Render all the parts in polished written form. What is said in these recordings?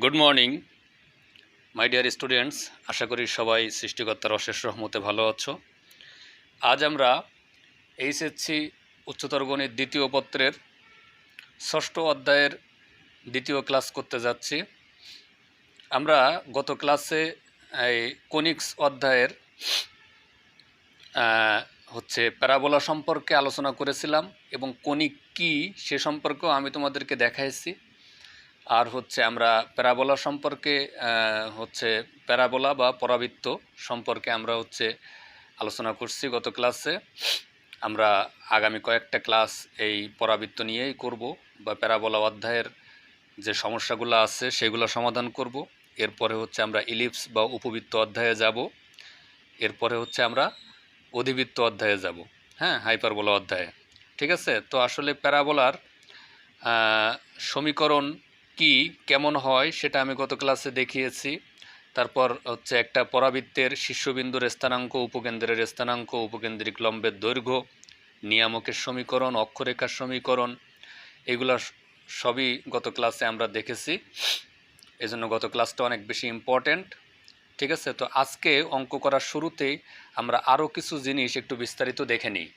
Good morning my dear students, আশা করি সবাই সৃষ্টিকর্তার অশেষ রহমতে ভালো আছো। আজ আমরা এইচএসসি উচ্চতর গণিত দ্বিতীয় পত্রের ষষ্ঠ অধ্যায়ের দ্বিতীয় ক্লাস করতে যাচ্ছি। আমরা গত ক্লাসে এই কনিক্স অধ্যায়ের প্যারাবোলা সম্পর্কে আলোচনা করেছিলাম এবং কনিক কি সে সম্পর্কেও আমি তোমাদেরকে দেখাইছি। আর আমরা প্যারাবোলা সম্পর্কে প্যারাবোলা বা পরাবৃত্ত সম্পর্কে আমরা আলোচনা করছি গত ক্লাসে। আমরা আগামী কয়েকটা ক্লাস এই পরাবৃত্ত নিয়েই করব বা প্যারাবোলা অধ্যায়ের যে সমস্যাগুলো আছে সেগুলো সমাধান করব। এরপরে আমরা ইলিপস বা উপবৃত্ত অধ্যায়ে যাব। এরপরে আমরা অধিবৃত্ত অধ্যায়ে যাব, হাইপারবোলা অধ্যায়ে। ঠিক আছে, তো আসলে প্যারাবোলার সমীকরণ কি কেমন হয় সেটা আমি গত ক্লাসে দেখিয়েছি। তারপর একটা পরাবৃত্তের শীর্ষবিন্দুর স্থানাঙ্ক, উপকেন্দ্রের স্থানাঙ্ক, উপকেন্দ্রিক লম্বের দৈর্ঘ্য, নিয়ামকের সমীকরণ, অক্ষরেখার সমীকরণ, এগুলো সবই গত ক্লাসে আমরা দেখেছি। এজন্য গত ক্লাসটা অনেক বেশি ইম্পর্ট্যান্ট। ঠিক আছে, তো আজকে অঙ্ক করার শুরুতেই আমরা আরও কিছু জিনিস একটু বিস্তারিত দেখে নিই।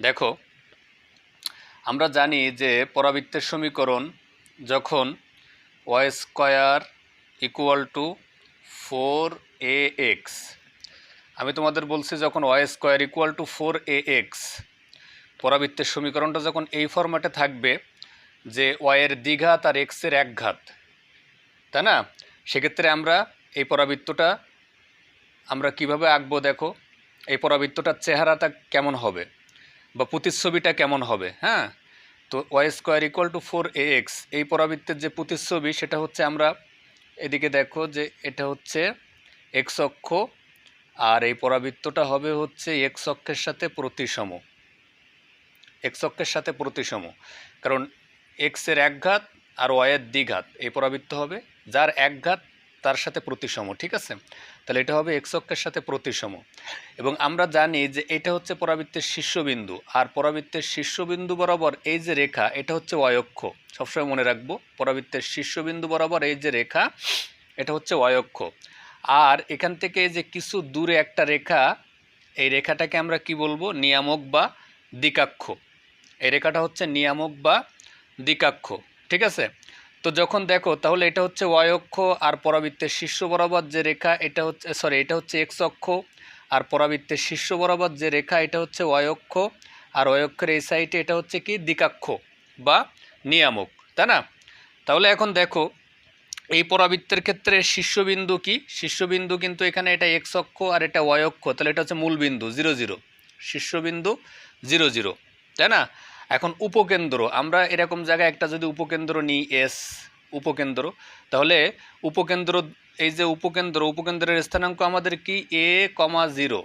দেখো, আমরা জানি যে পরাবৃত্তের সমীকরণ যখন Y square equal to 4ax, আমি তোমাদের বলছি যখন Y square equal to 4ax, পরাবৃত্তের সমীকরণটা যখন এই ফরম্যাটে থাকবে যে ওয়াইয়ের দ্বিঘাত আর এক্সের একঘাত, তাই না? সেক্ষেত্রে আমরা এই পরাবৃত্তটা আমরা কিভাবে আঁকবো? দেখো, এই পরাবৃত্তটার চেহারাটা কেমন হবে বা প্রতিচ্ছবিটা কেমন হবে। তো Y square equal to 4ax, এই পরাবৃত্তের যে প্রতিচ্ছবি সেটা আমরা এদিকে দেখো যে এটা এক্স অক্ষ, আর এই পরাবৃত্তটা হবে এক্স অক্ষের সাথে প্রতিসম। এক্স অক্ষের সাথে প্রতিসম, কারণ এক্সের একঘাত আর ওয়াইয়ের দ্বিঘাত এই পরাবৃত্ত হবে, যার একঘাত তার সাথে প্রতিসম। ঠিক আছে, তাহলে এটা হবে এক্স অক্ষের সাথে প্রতিসম। এবং আমরা জানি যে এটা পরাবৃত্তের শীর্ষবিন্দু, আর পরাবৃত্তের শীর্ষবিন্দু বরাবর এই যে রেখা এটা ওয়াই অক্ষ। সবসময় মনে রাখবো, পরাবৃত্তের শীর্ষবিন্দু বরাবর এই যে রেখা এটা ওয়াই অক্ষ। আর এখান থেকে যে কিছু দূরে একটা রেখা, এই রেখাটাকে আমরা কি বলবো? নিয়ামক বা দ্বিকাক্ষ। এই রেখাটা নিয়ামক বা দ্বিকাক্ষ। ঠিক আছে, তো যখন দেখো তাহলে এটা ওয়াই অক্ষ, আর পরাবৃত্তের শীর্ষ বরাবর যে রেখা এটা এটা এক্স অক্ষ, আর পরাবৃত্তের শীর্ষ বরাবর যে রেখা এটা ওয়াই অক্ষ, আর ওয়াই অক্ষের এই সাইডে এটা কি? দ্বিকাক্ষ বা নিয়ামক, তাই না? তাহলে এখন দেখো, এই পরাবৃত্তের ক্ষেত্রে শীর্ষবিন্দু কি? শীর্ষবিন্দু কিন্তু এখানে এটা এক্স অক্ষ আর এটা ওয়াই অক্ষ, তাহলে এটা মূল বিন্দু 0 0, শীর্ষবিন্দু 0 0, তাই না? এখন উপকেন্দ্র, আমরা এরকম জায়গায় একটা যদি উপকেন্দ্র নিই, এস উপকেন্দ্র, তাহলে উপকেন্দ্র, এই যে উপকেন্দ্রের স্থানাঙ্ক আমাদের কি? a, 0।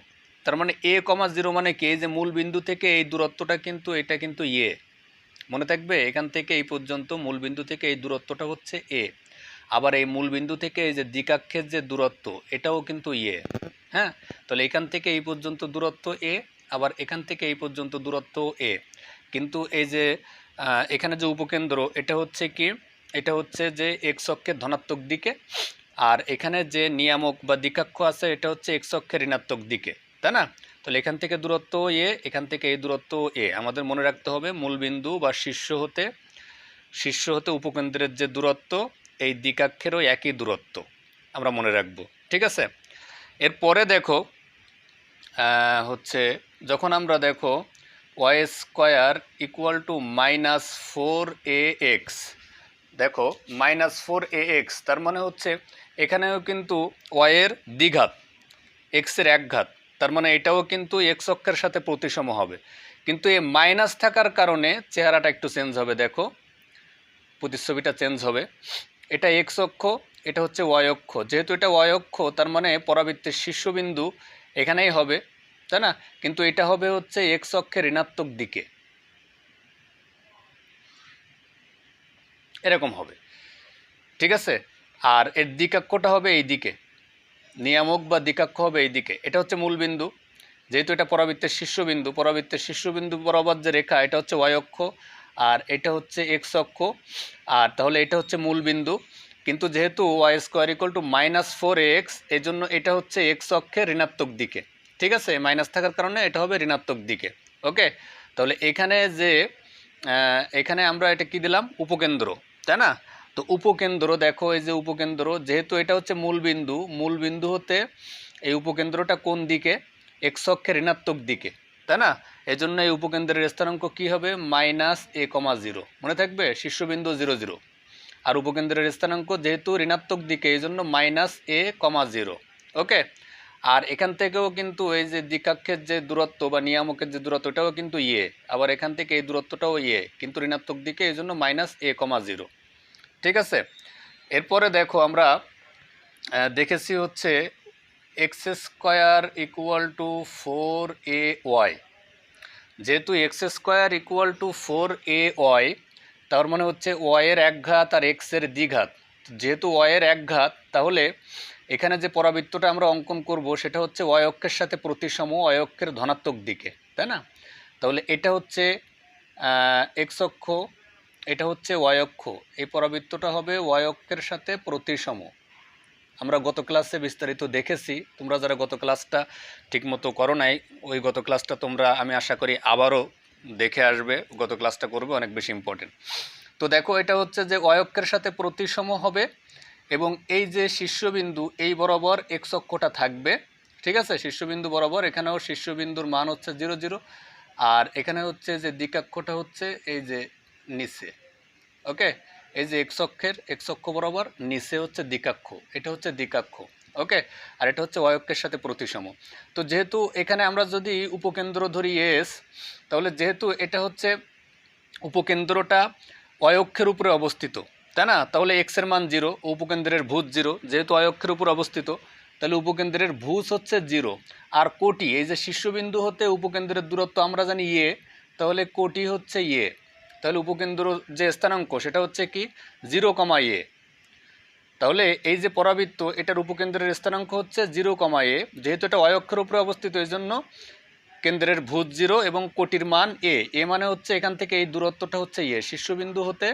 তার মানে a, 0 মানে কি? এই যে মূল বিন্দু থেকে এই দূরত্বটা কিন্তু এটা কিন্তু এ, মনে থাকবে, এখান থেকে এই পর্যন্ত মূল বিন্দু থেকে এই দূরত্বটা এ। আবার এই মূল বিন্দু থেকে এই যে দ্বিকাক্ষের যে দূরত্ব এটাও কিন্তু এ। তাহলে এখান থেকে এই পর্যন্ত দূরত্ব এ, আবার এখান থেকে এই পর্যন্ত দূরত্ব এ। কিন্তু এই যে এখানে যে উপকেন্দ্র এটা কি? এটা যে এক্স অক্ষের ধনাত্মক দিকে, আর এখানে যে নিয়ামক বা দ্বিকাক্ষ আছে এটা এক্স অক্ষের ঋণাত্মক দিকে, তাই না? তাহলে এখান থেকে দূরত্ব এ, এখান থেকে এই দূরত্ব এ। আমাদের মনে রাখতে হবে মূলবিন্দু বা শীর্ষ হতে উপকেন্দ্রের যে দূরত্ব, এই দ্বিকাক্ষেরও একই দূরত্ব আমরা মনে রাখবো। ঠিক আছে, এরপরে দেখো যখন আমরা দেখো Y square equal to -4ax, দেখো -4ax, তার মানে এখানেও কিন্তু ওয়াইয়ের দ্বিঘাত, এক্সের একঘাত, তার মানে এটাও কিন্তু এক্স অক্ষের সাথে প্রতিসম হবে। কিন্তু এই মাইনাস থাকার কারণে চেহারাটা একটু চেঞ্জ হবে। দেখো, প্রতিচ্ছবিটা চেঞ্জ হবে। এটা এক্স অক্ষ, এটা ওয়াই অক্ষ। যেহেতু এটা ওয়াই অক্ষ, তার মানে পরাবৃত্তের শীর্ষবিন্দু এখানেই হবে, তাই না? কিন্তু এটা হবে এক্স অক্ষের ঋণাত্মক দিকে, এরকম হবে। ঠিক আছে, আর এর দ্বিকাক্ষটা হবে এই দিকে, নিয়ামক বা দ্বিকাক্ষ হবে এই দিকে। এটা মূল বিন্দু, যেহেতু এটা পরাবৃত্তের শীর্ষবিন্দু, পরাবৃত্তের শীর্ষবিন্দু বরাবর যে রেখা এটা ওয়াই অক্ষ, আর এটা এক্স অক্ষ, আর তাহলে এটা মূল বিন্দু। কিন্তু যেহেতু Y square equal to -4x, এই জন্য এটা হচ্ছে এক্স অক্ষের ঋণাত্মক দিকে, ঠিক আছে, মাইনাস থাকার কারণে এটা হবে ঋণাত্মক দিকে। ওকে, তাহলে এখানে আমরা এটা কি দিলাম, উপকেন্দ্র, তাই না? তো উপকেন্দ্র দেখো, এই যে উপকেন্দ্র, যেহেতু এটা হচ্ছে মূল বিন্দু হতে এই উপকেন্দ্রটা কোন দিকে, এক্স অক্ষের ঋণাত্মক দিকে, তাই না? এই জন্য এই উপকেন্দ্রের স্থানাঙ্ক কি হবে, -a,0, মনে থাকবে, শীর্ষবিন্দু 0 0, আর উপকেন্দ্রের স্থানাঙ্ক যেহেতু ঋণাত্মক দিকে এই জন্য -a,0। ওকে, আর এখান থেকেও কিন্তু এই যে দ্বিকাক্ষের যে দূরত্ব বা নিয়ামকের যে দূরত্ব, এটাও কিন্তু ইয়ে, আবার এখান থেকে এই দূরত্বটাও ইয়ে, কিন্তু ঋণাত্মক দিকে, এই জন্য -a,0। ঠিক আছে, এরপরে দেখো আমরা দেখেছি হচ্ছে x square equal to 4ay, যেহেতু x square equal to 4ay, তার মানে হচ্ছে ওয়াইয়ের এক ঘাত আর এক্সের দ্বিঘাত। যেহেতু ওয়াইয়ের এক ঘাত, তাহলে এখানে যে পরাবৃত্তটা আমরা অঙ্কন করব সেটা হচ্ছে ওয়াই অক্ষের সাথে প্রতিসম, ওয়াই অক্ষের ধনাত্মক দিকে, তাই না? তাহলে এটা হচ্ছে এক্স অক্ষ, এটা হচ্ছে ওয়াই অক্ষ, এই পরাবৃত্তটা হবে ওয়াই অক্ষের সাথে প্রতিসম। আমরা গত ক্লাসে বিস্তারিত দেখেছি, তোমরা যারা গত ক্লাসটা ঠিকমতো করো নাই, ওই গত ক্লাসটা তোমরা আমি আশা করি আবারও দেখে আসবে, গত ক্লাসটা করবে, অনেক বেশি ইম্পর্টেন্ট। তো দেখো, এটা হচ্ছে যে ওয়াই অক্ষের সাথে প্রতিসম হবে, এবং এই যে শীর্ষবিন্দু এই বরাবর এক্স অক্ষটা থাকবে, ঠিক আছে, শীর্ষবিন্দু বরাবর, এখানেও শীর্ষবিন্দুর মান হচ্ছে 0 0, আর এখানে হচ্ছে যে দ্বিকাক্ষটা হচ্ছে এই যে নিচে। ওকে, এই যে এক্স অক্ষ বরাবর নিচে হচ্ছে দ্বিকাক্ষ, এটা হচ্ছে দ্বিকাক্ষ। ওকে, আর এটা হচ্ছে ওয়াই অক্ষের সাথে প্রতিসম। তো যেহেতু এখানে আমরা যদি উপকেন্দ্র ধরি এস, তাহলে যেহেতু এটা হচ্ছে উপকেন্দ্রটা ওয়াই অক্ষের উপরে অবস্থিত, তাই না? তাহলে এক্সের মান 0, উপকেন্দ্রের ভুজ 0, যেহেতু ওয়াই অক্ষের উপর অবস্থিত, তাহলে উপকেন্দ্রের ভুজ হচ্ছে 0। আর কোটি, এই যে শীর্ষবিন্দু হতে উপকেন্দ্রের দূরত্ব আমরা জানি ইয়ে, তাহলে কোটি হচ্ছে ইয়ে, তাহলে উপকেন্দ্র যে স্থানাঙ্ক সেটা হচ্ছে কি 0, a। তাহলে এই যে পরাবৃত্ত, এটার উপকেন্দ্রের স্থানাঙ্ক হচ্ছে 0, a, যেহেতু এটা ওয়াই অক্ষের উপরে অবস্থিত, এই জন্য কেন্দ্রের ভুজ 0 এবং কোটির মান এ মানে হচ্ছে এখান থেকে এই দূরত্বটা হচ্ছে ইয়ে, শীর্ষবিন্দু হতে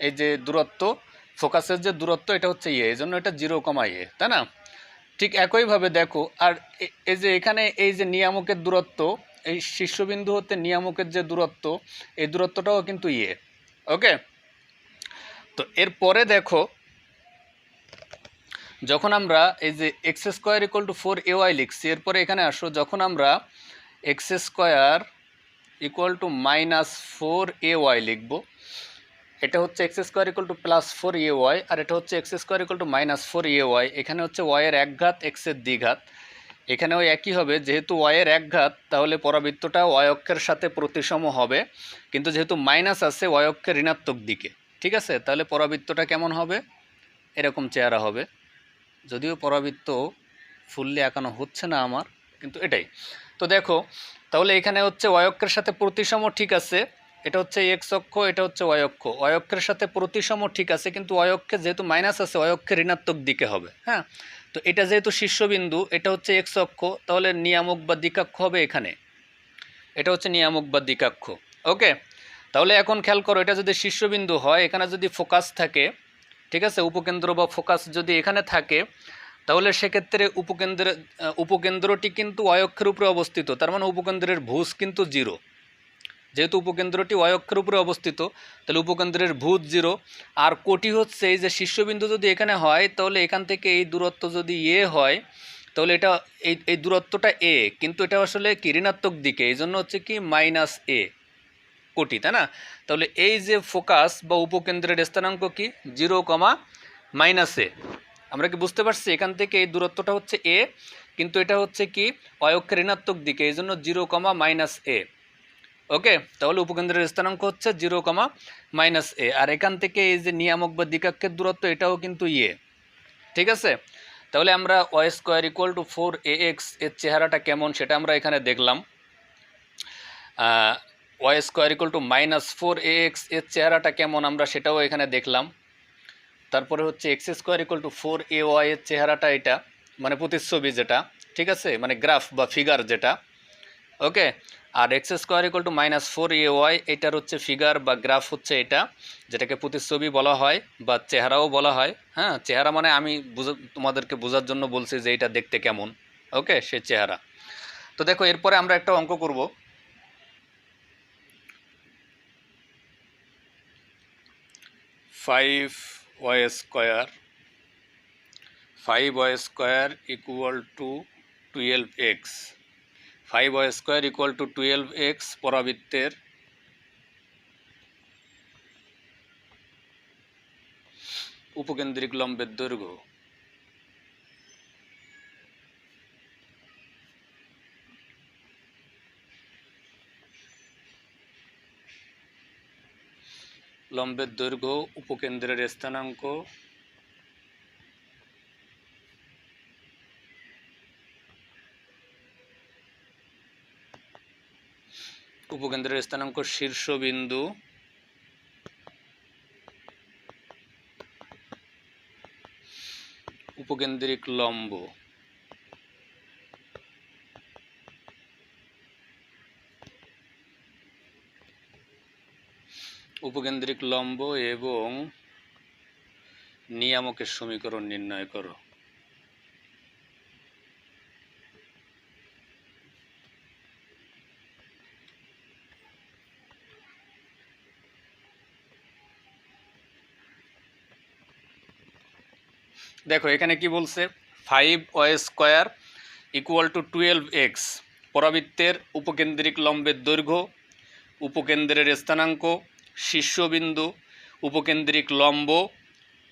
এই যে দূরত্ব, ফোকাসের যে দূরত্ব, এটা হচ্ছে ইয়ে, এই জন্য এটা 0, a, তাই না? ঠিক একইভাবে দেখো, আর এই যে এখানে এই যে নিয়ামকের দূরত্ব, এই শীর্ষবিন্দু হতে নিয়ামকের যে দূরত্ব, এই দূরত্বটাও কিন্তু ইয়ে। ওকে, তো এরপরে দেখো, যখন আমরা এই যে x square equal to 4ay লিখছি, এরপরে এখানে আসো, যখন আমরা x square equal to -4ay লিখব, এটা হচ্ছে x square equal to +4ay, আর এটা হচ্ছে x square equal to -4ay। এখানে হচ্ছে ওয়াইয়ের এক ঘাত, এক্সের দ্বিঘাত, এখানেও একই হবে, যেহেতু ওয়াইয়ের এক ঘাত, তাহলে পরাবৃত্তটা ওয়াই অক্ষের সাথে প্রতিসম হবে, কিন্তু যেহেতু মাইনাস আছে ওয়াই অক্ষের ঋণাত্মক দিকে, ঠিক আছে, তাহলে পরাবৃত্তটা কেমন হবে, এরকম চেহারা হবে। যদিও পরাবৃত্ত ফুললি আঁকানো হচ্ছে না আমার, কিন্তু এটাই। তো দেখো, তাহলে এখানে হচ্ছে ওয়াই অক্ষের সাথে প্রতিসম, ঠিক আছে, এটা হচ্ছে এক্স অক্ষ, এটা হচ্ছে ওয়াই অক্ষ, ওয়াই অক্ষের সাথে প্রতিসম, ঠিক আছে, কিন্তু ওয়াই অক্ষে যেহেতু মাইনাস আছে, ওয়াই অক্ষের ঋণাত্মক দিকে হবে। হ্যাঁ, তো এটা যেহেতু শীর্ষবিন্দু, এটা হচ্ছে এক্স অক্ষ, তাহলে নিয়ামক বা দ্বিকাক্ষ হবে এখানে, এটা হচ্ছে নিয়ামক বা দ্বিকাক্ষ। ওকে, তাহলে এখন খেয়াল করো, এটা যদি শীর্ষবিন্দু হয়, এখানে যদি ফোকাস থাকে, ঠিক আছে, উপকেন্দ্র বা ফোকাস যদি এখানে থাকে, তাহলে সেক্ষেত্রে উপকেন্দ্রটি কিন্তু ওয়াই অক্ষের উপরে অবস্থিত, তার মানে উপকেন্দ্রের ভুজ কিন্তু 0। যেহেতু উপকেন্দ্রটি ওয়াই অক্ষের উপরে অবস্থিত, তাহলে উপকেন্দ্রের ভুজ 0। আর কোটি হচ্ছে এই যে শীর্ষবিন্দু যদি এখানে হয়, তাহলে এখান থেকে এই দূরত্ব যদি এ হয়, তাহলে এটা এই দূরত্বটা এ, কিন্তু এটা আসলে কি ঋণাত্মক দিকে, এই জন্য হচ্ছে কি -a কোটি, তাই না? তাহলে এই যে ফোকাস বা উপকেন্দ্রের স্থানাঙ্ক কি 0, -a। আমরা কি বুঝতে পারছি, এখান থেকে এই দূরত্বটা হচ্ছে এ, কিন্তু এটা হচ্ছে কি ওয়াই অক্ষের ঋণাত্মক দিকে, এই জন্য 0, -a। ওকে, তাহলে উপকেন্দ্রের স্থানাঙ্ক হচ্ছে 0, -a, আর এখান থেকে এই যে নিয়ামক বা দ্বিকাক্ষের দূরত্ব, এটাও কিন্তু ইয়ে, ঠিক আছে। তাহলে আমরা Y square equal to 4ax এর চেহারাটা কেমন সেটা আমরা এখানে দেখলাম, Y square equal to -4ax এর চেহারাটা কেমন আমরা সেটাও এখানে দেখলাম। তারপরে হচ্ছে x square equal to 4ay এর চেহারাটা, এটা মানে প্রতিচ্ছবি যেটা, ঠিক আছে, মানে গ্রাফ বা ফিগার যেটা। ওকে, আর x square equal to -4ay, এটার হচ্ছে ফিগার বা গ্রাফ হচ্ছে এটা, যেটাকে প্রতিচ্ছবি বলা হয় বা চেহারাও বলা হয়। হ্যাঁ, চেহারা মানে আমি তোমাদেরকে বোঝার জন্য বলছি যে এটা দেখতে কেমন। ওকে, সে চেহারা। তো দেখো এরপরে আমরা একটা অঙ্ক করব। 5y equal to 12x। 5y equal to 12x পরাবৃত্তের উপকেন্দ্রিক লম্বের দৈর্ঘ্য। লম্বের দৈর্ঘ্য, উপকেন্দ্রের স্থানাঙ্ক, উপকেন্দ্রের স্থানাঙ্ক শীর্ষবিন্দু, উপকেন্দ্রিক লম্ব। উপকেন্দ্রিক লম্ব এবং নিয়ামকের সমীকরণ নির্ণয় করো। দেখো এখানে কি বলছে, 5y² ইকুয়াল টু 12x পরাবৃত্তের উপকেন্দ্রিক লম্বের দৈর্ঘ্য, উপকেন্দ্রের স্থানাঙ্ক, শীর্ষবিন্দু, উপকেন্দ্রিক লম্ব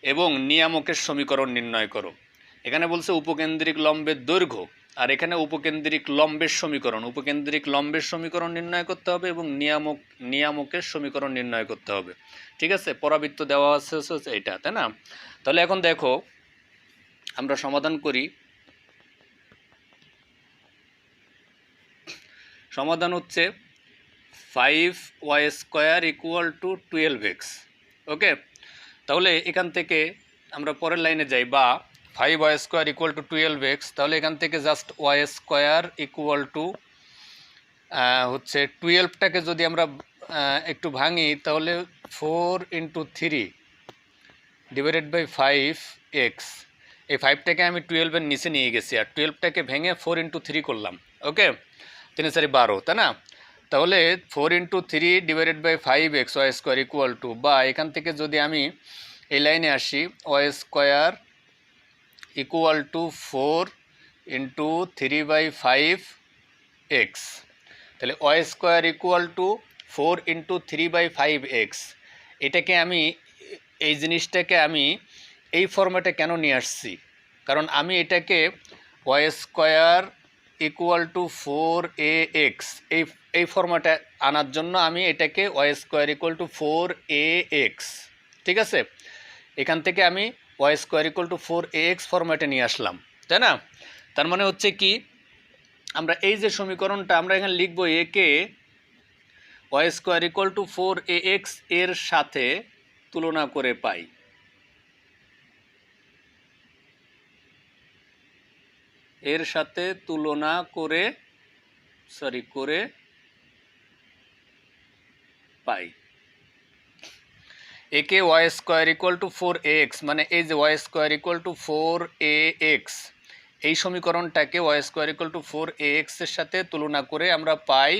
এবং নিয়ামকের সমীকরণ নির্ণয় করো। এখানে বলছে উপকেন্দ্রিক লম্বের দৈর্ঘ্য, আর এখানে উপকেন্দ্রিক লম্বের সমীকরণ। উপকেন্দ্রিক লম্বের সমীকরণ নির্ণয় করতে হবে এবং নিয়ামকের সমীকরণ নির্ণয় করতে হবে। ঠিক আছে, পরাবৃত্ত দেওয়া আছে এটা, তাই না? তাহলে এখন দেখো আমরা সমাধান করি। সমাধান হচ্ছে 5y² ইকুয়াল টু 12x। ওকে, তাহলে এখান থেকে আমরা পরের লাইনে যাই, বা 5y² ইকুয়াল টু 12x। তাহলে এখান থেকে জাস্ট y² ইকুয়াল টু হচ্ছে 12টাকে যদি আমরা একটু ভাঙি, তাহলে 4 × 3 ডিভাইডেড বাই 5x। এই 5টাকে আমি 12-এর নিচে নিয়ে গেছি, আর 12টাকে ভেঙে 4 × 3 করলাম। ওকে, 3 × 4 = 12, তাই না? তাহলে 4 × 3 divided by 5x y² equal two, বা এখান থেকে যদি আমি এই লাইনে আসি, y² ইকুয়াল টু 4 × 3/5x। তাহলে y² ইকুয়াল টু 4 × 3/5x। এটাকে আমি, এই জিনিসটাকে আমি এই ফরম্যাটে কেন নিয়ে আসছি, কারণ আমি এটাকে y² ইকুয়াল টু 4ax এই ফরম্যাটে আনার জন্য আমি এটাকে y² ইকুয়াল টু 4ax, ঠিক আছে, এখান থেকে আমি y² ইকুয়াল টু 4ax ফরম্যাটে নিয়ে আসলাম, তাই না? তার মানে হচ্ছে কি, আমরা এই যে সমীকরণটা আমরা এখানে লিখব, একে y² ইকুয়াল টু 4ax এর সাথে তুলনা করে পাই। এর সাথে তুলনা করে পাই। একে y² ইকুয়াল টু 4ax, মানে এই যে y² ইকুয়াল টু 4ax, এই সমীকরণটাকে y² ইকুয়াল টু 4ax এর সাথে তুলনা করে আমরা পাই,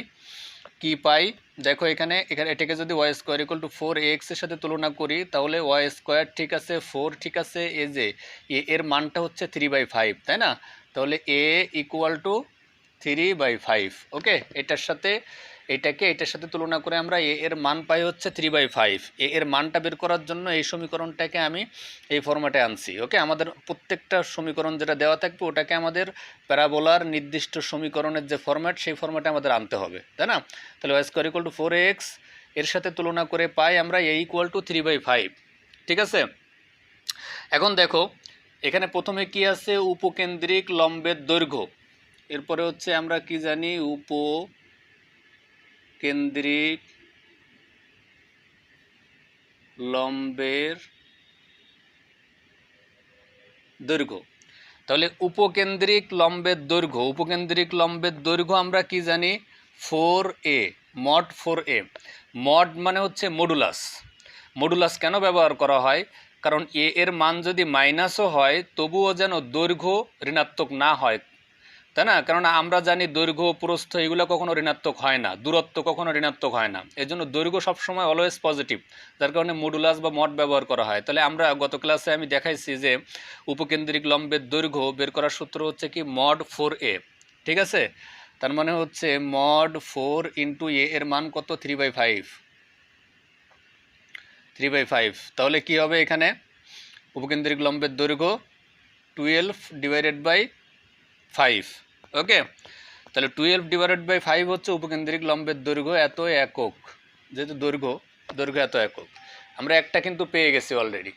কি পাই দেখো এখানে এটাকে যদি y² ইকুয়াল টু 4ax এর সাথে তুলনা করি, তাহলে y² ঠিক আছে, 4 ঠিক আছে, এই যে এর মানটা হচ্ছে 3/5, তাই না? তাহলে a ইকুয়াল টু 3/5। ওকে, এটার সাথে এটার সাথে তুলনা করে আমরা এর মান পাই হচ্ছে 3/5। এর মানটা বের করার জন্য এই সমীকরণটাকে আমি এই ফরম্যাটে আনছি। ওকে, আমাদের প্রত্যেকটা সমীকরণ যেটা দেওয়া থাকবে ওটাকে আমাদের প্যারাবোলার নির্দিষ্ট সমীকরণের যে ফরম্যাট, সেই ফরম্যাটে আমাদের আনতে হবে, তাই না? তাহলে y² ইকুয়াল টু 4ax এর সাথে তুলনা করে পাই আমরা a ইকুয়াল টু 3/5, ঠিক আছে? এখন দেখো এখানে প্রথমে কি আছে, উপকেন্দ্রিক লম্বের দৈর্ঘ্য। এরপরে হচ্ছে আমরা কি জানি, উপকেন্দ্রিক লম্বের দৈর্ঘ্য। তাহলে উপকেন্দ্রিক লম্বের দৈর্ঘ্য আমরা কি জানি, 4a, মড 4a। মড মানে হচ্ছে মডুলাস। মডুলাস কেন ব্যবহার করা হয়? কারণ এ এর মান যদি মাইনাসও হয় তবুও যেন দৈর্ঘ্য ঋণাত্মক না হয়, তাই না? কারণ আমরা জানি দৈর্ঘ্য, প্রস্থ এগুলো কখনো ঋণাত্মক হয় না, দূরত্ব কখনো ঋণাত্মক হয় না, এর জন্য দৈর্ঘ্য সবসময় অলওয়েজ পজিটিভ, যার কারণে মডুলাস বা মড ব্যবহার করা হয়। তাহলে আমরা গত ক্লাসে আমি দেখাইছি যে উপকেন্দ্রিক লম্বের দৈর্ঘ্য বের করার সূত্র হচ্ছে কি মড 4a, ঠিক আছে? তার মানে হচ্ছে মড 4 ইন্টু এ এর মান কত? 3/5, 3/5। তাহলে কি হবে এখানে? উপকেন্দ্রিক লম্বের দৈর্ঘ্য 12/5। ওকে, তাহলে 12/5 হচ্ছে উপকেন্দ্রিক লম্বের দৈর্ঘ্য এত একক, যেহেতু দৈর্ঘ্য এত একক। আমরা একটা কিন্তু পেয়ে গেছি অলরেডি।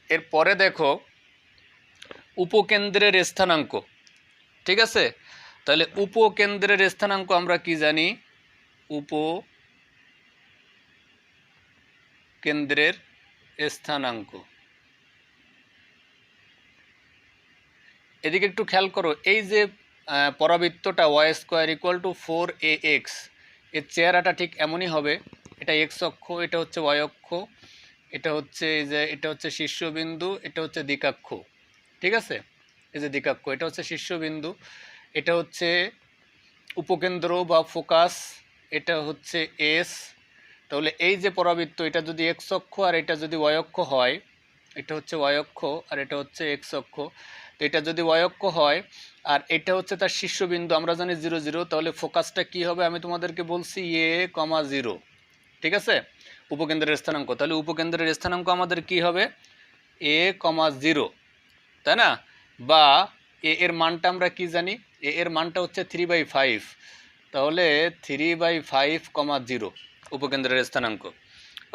এরপরে দেখো উপকেন্দ্রের স্থানাঙ্ক, ঠিক আছে? তাহলে উপকেন্দ্রের স্থানাঙ্ক আমরা কি জানি? উপকেন্দ্রের স্থানাঙ্ক, এদিকে একটু খেয়াল করো, এই যে পরাবৃত্তটা y² = 4ax, এর চেহারাটা ঠিক এমনই হবে। এটা এক্স অক্ষ, এটা হচ্ছে y অক্ষ, এটা হচ্ছে এই যে এটা হচ্ছে শীর্ষবিন্দু, এটা হচ্ছে দিকাক্ষ, ঠিক আছে? এই যে দিকাক্ষ, এটা হচ্ছে শীর্ষবিন্দু, এটা হচ্ছে উপকেন্দ্র বা ফোকাস, এটা হচ্ছে এস। তাহলে এই যে পরাবৃত্ত, এটা যদি এক্স অক্ষ আর এটা যদি y অক্ষ হয়, এটা হচ্ছে y অক্ষ আর এটা হচ্ছে এক্স অক্ষ, তো এটা যদি y অক্ষ হয় আর এটা হচ্ছে তার শীর্ষবিন্দু, আমরা জানি 0, 0, তাহলে ফোকাসটা কি হবে? আমি তোমাদেরকে বলছি a,0, ঠিক আছে? উপকেন্দ্রের স্থানাঙ্ক, তাহলে উপকেন্দ্রের স্থানাঙ্ক আমাদের কি হবে? a,0, তাই না? বা এ এর মানটা আমরা কি জানি? এ এর মানটা হচ্ছে 3/5, তাহলে 3/5,0 উপকেন্দ্রের স্থানাঙ্ক।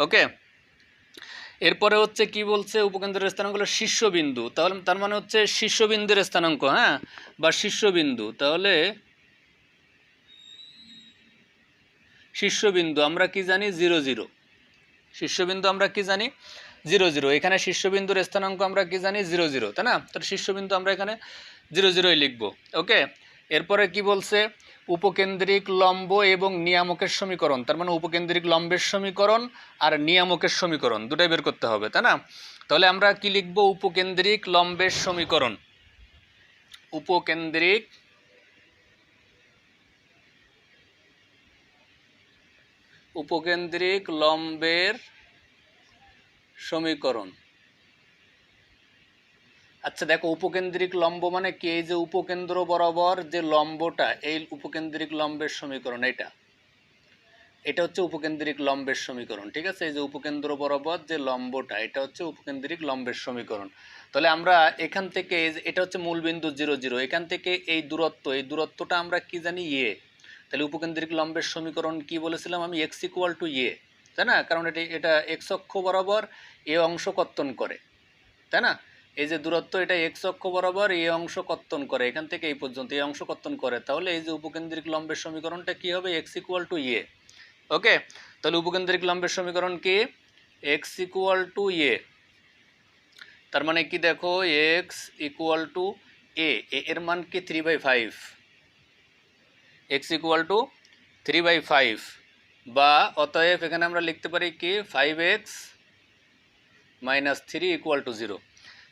ওকে, এরপরে হচ্ছে কি বলছে? উপকেন্দ্রের স্থানাঙ্ক হলো শীর্ষবিন্দু, তাহলে তার মানে হচ্ছে শীর্ষবিন্দুর স্থানাঙ্ক, হ্যাঁ, বা শীর্ষবিন্দু। তাহলে শীর্ষবিন্দু আমরা কি জানি? 0, 0। শীর্ষবিন্দু আমরা কি জানি? 0, 0। এখানে শীর্ষবিন্দুর স্থানাঙ্ক আমরা কি জানি? 0, 0, তাই না? তাহলে শীর্ষবিন্দু আমরা এখানে 0, 0 লিখব। ওকে, এরপরে কি বলছে? উপকেন্দ্রিক লম্ব এবং নিয়ামকের সমীকরণ, তার মানে উপকেন্দ্রিক লম্বের সমীকরণ আর নিয়ামকের সমীকরণ দুটাই বের করতে হবে, তাই না? তাহলে আমরা কি লিখব? উপকেন্দ্রিক লম্বের সমীকরণ, উপকেন্দ্রিক লম্বের সমীকরণ। আচ্ছা দেখো, উপকেন্দ্রিক লম্ব মানে কি? এই যে উপকেন্দ্র বরাবর যে লম্বটা, এই উপকেন্দ্রিক লম্বের সমীকরণ, এটা হচ্ছে উপকেন্দ্রিক লম্বের সমীকরণ, ঠিক আছে? এই যে উপকেন্দ্র বরাবর যে লম্বটা, এটা হচ্ছে উপকেন্দ্রিক লম্বের সমীকরণ। তাহলে আমরা এখান থেকে, এটা হচ্ছে মূলবিন্দু 0, 0, এখান থেকে এই দূরত্বটা আমরা কি জানি? এ। তাহলে উপকেন্দ্রিক লম্বের সমীকরণ কি বলেছিলাম আমি? x = a, তাই না? কারণ এটা এক্স অক্ষ বরাবর এ অংশ কর্তন করে, তাই না? এই যে দূরত্ব, এটা এক্স অক্ষ বরাবর এই অংশ কর্তন করে, এখান থেকে এই পর্যন্ত এই অংশ কর্তন করে, তাহলে এই যে উপকেন্দ্রিক লম্বের সমীকরণটা কি হবে? x = a। ওকে, তাহলে উপকেন্দ্রিক লম্বের সমীকরণ কি? x = a। তার মানে কি দেখো, x = a, এর মান কি? 3/5, x = 3/5, বা অতএব এখানে আমরা লিখতে পারি কি? 5x - 3 = 0,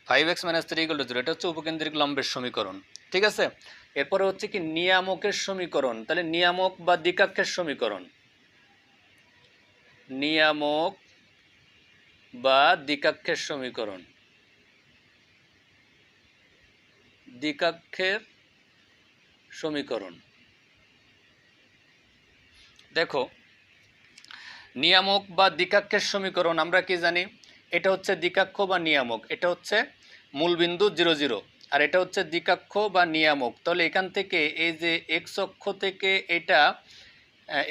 5x - 3 = 0, এটা হচ্ছে উপকেন্দ্রিক লম্বের সমীকরণ, ঠিক আছে? এরপরে হচ্ছে কি? নিয়ামকের সমীকরণ। তাহলে নিয়ামক বা দিকাক্ষের সমীকরণ, নিয়ামক বা দিকাক্ষের সমীকরণ, দিকাক্ষের সমীকরণ। দেখো, নিয়ামক বা দিকাক্ষের সমীকরণ আমরা কি জানি? এটা হচ্ছে দিকাক্ষ বা নিয়ামক, এটা হচ্ছে মূলবিন্দু 0, 0, আর এটা হচ্ছে দিকাক্ষ বা নিয়ামক। তাহলে এখান থেকে এই যে এক্স অক্ষ থেকে এটা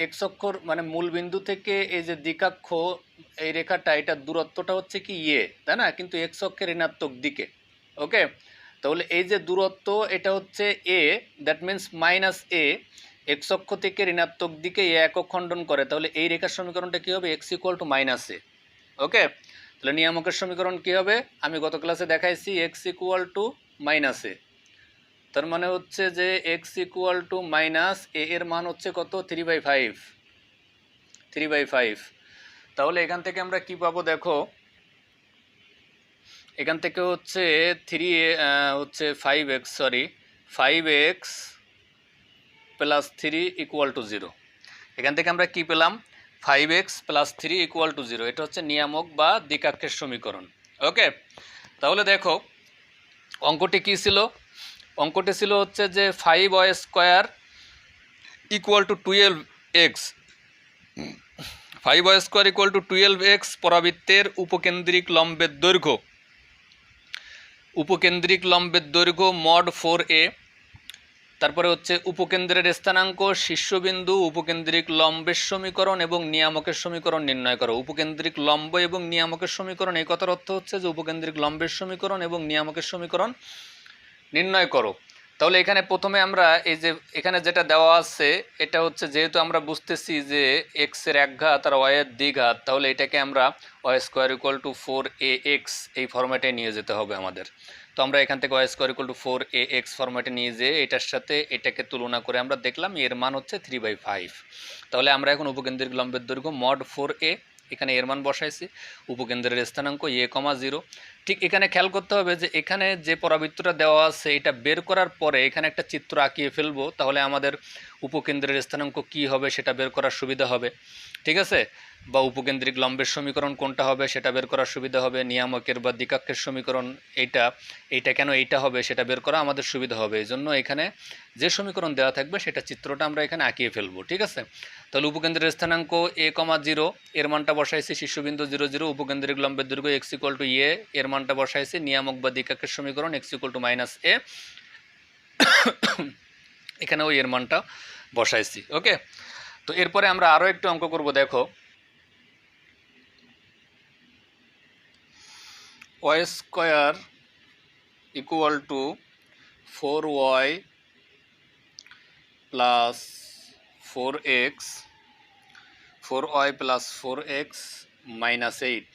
এক্স অক্ষর মানে মূলবিন্দু থেকে এই যে দিকাক্ষ, এই রেখাটা, এটা দূরত্বটা হচ্ছে কি? এ, তাই না? কিন্তু এক্স অক্ষের ঋণাত্মক দিকে। ওকে, তাহলে এই যে দূরত্ব, এটা হচ্ছে এ, দ্যাট মিন্স -a, এক্স অক্ষ থেকে ঋণাত্মক দিকে এ একক খণ্ডন করে, তাহলে এই রেখার সমীকরণটা কি হবে? x = -a। ওকে, তাহলে নিয়ামকের সমীকরণ কি হবে? আমি গত ক্লাসে দেখাইছি, x = -a। তার মানে হচ্ছে যে এক্স ইকুয়াল টু মাইনাস এ এর মান হচ্ছে কত 3/5, 3/5। তাহলে এখান থেকে আমরা কি পাবো দেখো, এখান থেকে হচ্ছে 5x প্লাস 3 ইকুয়াল টু 0। এখান থেকে আমরা কি পেলাম 5x প্লাস 3 ইকুয়াল টু 0। এটা হচ্ছে নিয়ামক বা দ্বিকাক্ষের সমীকরণ। ওকে, তাহলে দেখো অঙ্কটি কি ছিল, অঙ্কটি ছিল হচ্ছে যে 5y² equal to 12x, 5y² equal to 12x পরাবৃত্তের উপকেন্দ্রিক লম্বের দৈর্ঘ্য মড 4a। তারপরে হচ্ছে উপকেন্দ্রের স্থানাঙ্ক, শীর্ষবিন্দু, উপকেন্দ্রিক লম্বের সমীকরণ এবং নিয়ামকের সমীকরণ নির্ণয় করো। উপকেন্দ্রিক লম্ব এবং নিয়ামকের সমীকরণ, এই কথার অর্থ হচ্ছে যে উপকেন্দ্রিক লম্বের সমীকরণ এবং নিয়ামকের সমীকরণ নির্ণয় করো। তাহলে এখানে প্রথমে আমরা এই যে এখানে যেটা দেওয়া আছে এটা হচ্ছে, যেহেতু আমরা বুঝতেছি যে এক্স এর এক ঘাত আর ওয়াই এর দ্বিঘাত, তাহলে এটাকে আমরা y² ইকুয়াল টু 4ax এই ফরম্যাটে নিয়ে যেতে হবে আমাদের। তো আমরা এখান থেকে y² ইকুয়াল টু 4ax ফরম্যাটে নিয়ে যেয়ে এটার সাথে এটাকে তুলনা করে আমরা দেখলাম এর মান হচ্ছে 3/5। তাহলে আমরা এখন উপকেন্দ্রিক লম্বের দৈর্ঘ্য মড 4a, এখানে এর মান বসাইছি, উপকেন্দ্রের স্থানাঙ্ক a,0। ঠিক এখানে খেয়াল করতে হবে যে এখানে যে পরাবৃত্তটা দেওয়া আছে এটা বের করার পরে এখানে একটা চিত্র আঁকিয়ে ফেলবো, তাহলে আমাদের উপকেন্দ্রের স্থানাঙ্ক কি হবে সেটা বের করার সুবিধা হবে, ঠিক আছে, বা উপকেন্দ্রিক লম্বের সমীকরণ কোনটা হবে সেটা বের করার সুবিধা হবে, নিয়ামকের বা দ্বিকাক্ষের সমীকরণ এইটা কেন এইটা হবে সেটা বের করা আমাদের সুবিধা হবে। এই জন্য এখানে যে সমীকরণ দেওয়া থাকবে সেটা চিত্রটা আমরা এখানে আঁকিয়ে ফেলবো, ঠিক আছে। তাহলে উপকেন্দ্রের স্থানাঙ্ক a,0 এর মানটা বসাইছি, শীর্ষবিন্দু 0 0, উপকেন্দ্রিক লম্বের দৈর্ঘ্য x ইকুয়াল টু a এর মানটা বসাইছি, নিয়ামক বা দ্বিকাক্ষের সমীকরণ x ইকুয়াল টু -a এখানেও এর মানটা বসাইছি। ওকে, তো এরপরে আমরা আরও একটু অঙ্ক করব। দেখো y² equal to 4y plus 4x minus 8,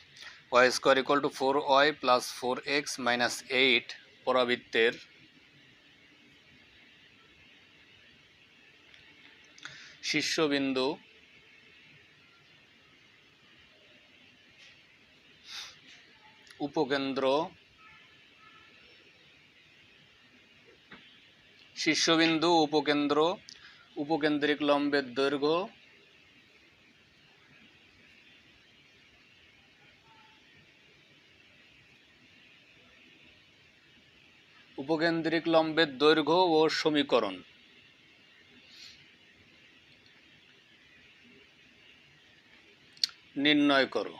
y² equal to 4y plus 4x minus 8 পরাবৃত্তের শীর্ষবিন্দু, উপকেন্দ্র, উপকেন্দ্রিক লম্বের দৈর্ঘ্য, উপকেন্দ্রিক লম্বের দৈর্ঘ্য ও সমীকরণ নির্ণয় করো।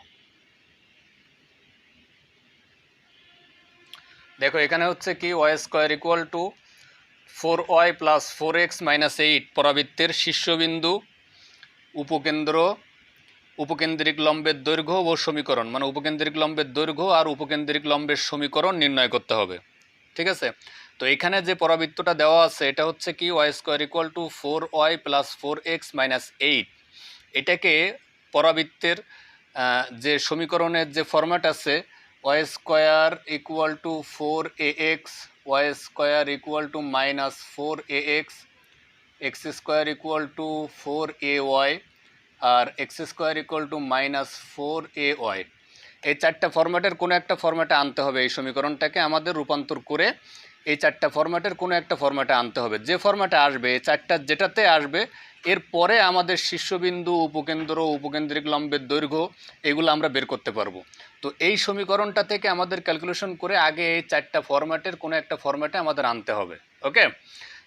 দেখো এখানে হচ্ছে কি y² equal to 4y plus 4x minus 8 পরাবৃত্তের শীর্ষবিন্দু, উপকেন্দ্রিক লম্বের দৈর্ঘ্য ও সমীকরণ, মানে উপকেন্দ্রিক লম্বের দৈর্ঘ্য আর উপকেন্দ্রিক লম্বের সমীকরণ নির্ণয় করতে হবে, ঠিক আছে। তো এখানে যে পরাবৃত্তটা দেওয়া আছে এটা হচ্ছে কি y² equal to 4y plus 4x minus 8। এটাকে পরাবৃত্তের যে সমীকরণের যে ফরম্যাট আছে y² equal to 4ax, y² equal to minus 4ax, x² equal to 4ay আর x² equal to minus 4ay, এই চারটা ফরম্যাটের কোনো একটা ফরম্যাটে আনতে হবে। এই সমীকরণটাকে আমাদের রূপান্তর করে এই চারটা ফরম্যাটের কোনো একটা ফরম্যাটে আনতে হবে। যে ফরম্যাটে আসবে এই চারটা যেটাতে আসবে এরপরে আমাদের শীর্ষবিন্দু, উপকেন্দ্র, উপকেন্দ্রিক লম্বের দৈর্ঘ্য এগুলো আমরা বের করতে পারবো। তো এই সমীকরণটা থেকে আমাদের ক্যালকুলেশন করে আগে এই চারটা ফরম্যাটের কোনো একটা ফরম্যাটে আমাদের আনতে হবে। ওকে,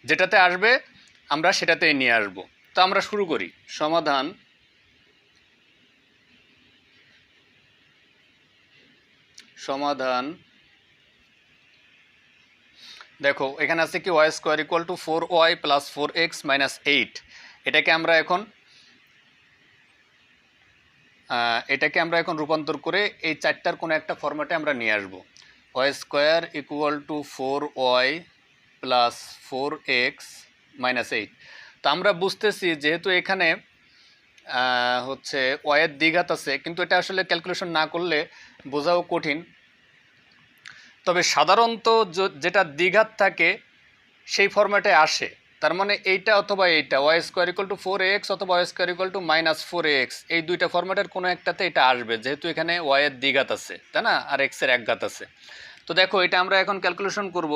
যেটাতে আসবে আমরা সেটাতেই নিয়ে আসব। তো আমরা শুরু করি সমাধান। দেখো এখানে আছে কি y² equal to 4y plus 4x minus 8। এটাকে আমরা এখন রূপান্তর করে এই চারটার কোনো একটা ফরম্যাটে আমরা নিয়ে আসব। y² equal to 4y plus 4x minus 8। তো আমরা বুঝতেছি যেহেতু এখানে হচ্ছে y এর দ্বিঘাত আছে, কিন্তু এটা আসলে ক্যালকুলেশন না করলে বোঝাও কঠিন। তবে সাধারণত যেটা দ্বিঘাত থাকে সেই ফরম্যাটে আসে, তার মানে এইটা অথবা এইটা Y square equal to 4ax অথবা Y square equal to -4ax, এই দুইটা ফরম্যাটের কোনো একটাতে এটা আসবে, যেহেতু এখানে ওয়াই এর দ্বিঘাত আছে, তাই না, আর এক্সের একঘাত আছে। তো দেখো এটা আমরা এখন ক্যালকুলেশন করব।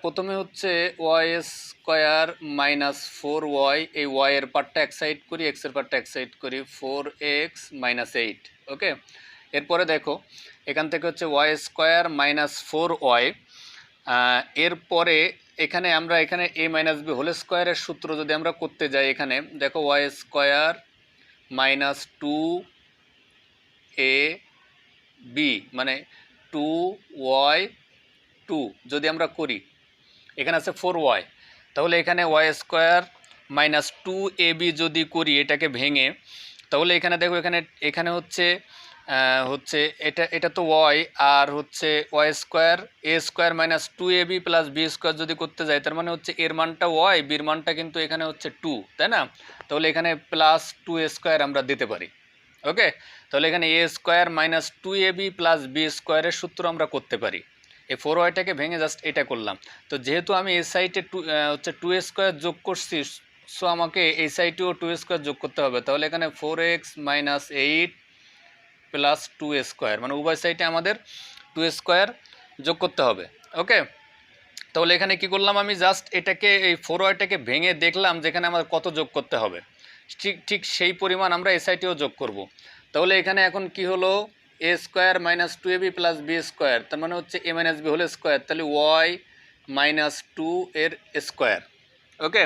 প্রথমে হচ্ছে ওয়াই স্কোয়ার -4y, এই ওয়াই এর পার্টটা এক সাইড করি, এক্সের পার্টটা এক সাইড করি, 4x - 8, ওকে। এরপরে দেখো এখান থেকে হচ্ছে ওয়াই স্কোয়ার -4y, এরপরে এখানে আমরা এখানে a - b হোল স্কোয়ারের সূত্র যদি আমরা করতে যাই, এখানে দেখো ওয়াই স্কোয়ার -2ab মানে 2y2 যদি আমরা করি, এখানে আছে 4y, তাহলে এখানে ওয়াই স্কোয়ার -2ab যদি করি এটাকে ভেঙে, তাহলে এখানে দেখো এখানে এখানে হচ্ছে এটা তো ওয়াই, আর হচ্ছে Y square a square -2ab plus B square যদি করতে যাই, তার মানে হচ্ছে এর মানটা ওয়াই, বির মানটা কিন্তু এখানে হচ্ছে 2, তাই না। তাহলে এখানে +2a স্কোয়ার আমরা দিতে পারি, ওকে। তাহলে এখানে a square -2ab plus B স্কোয়ারের সূত্র আমরা করতে পারি। এই 4yটাকে ভেঙে জাস্ট এটা করলাম। তো যেহেতু আমি এই সাইডে হচ্ছে 2a স্কোয়ার যোগ করছি, সো আমাকে এই সাইডেও 2a স্কোয়ার যোগ করতে হবে। তাহলে এখানে 4x - 8 প্লাস 2a স্কোয়ার, মানে উভয় সাইডে আমাদের 2a স্কোয়ার যোগ করতে হবে, ওকে। তাহলে এখানে কি করলাম, আমি জাস্ট এটাকে এই 4yটাকে ভেঙে দেখলাম যেখানে আমার কত যোগ করতে হবে, ঠিক সেই পরিমাণ আমরা এই সাইডেও যোগ করব। তাহলে এখানে এখন কি হলো, a square -2ab plus B square, তার মানে হচ্ছে a - b হোল স্কোয়ার, তাহলে y -2 এর স্কোয়ার, ওকে।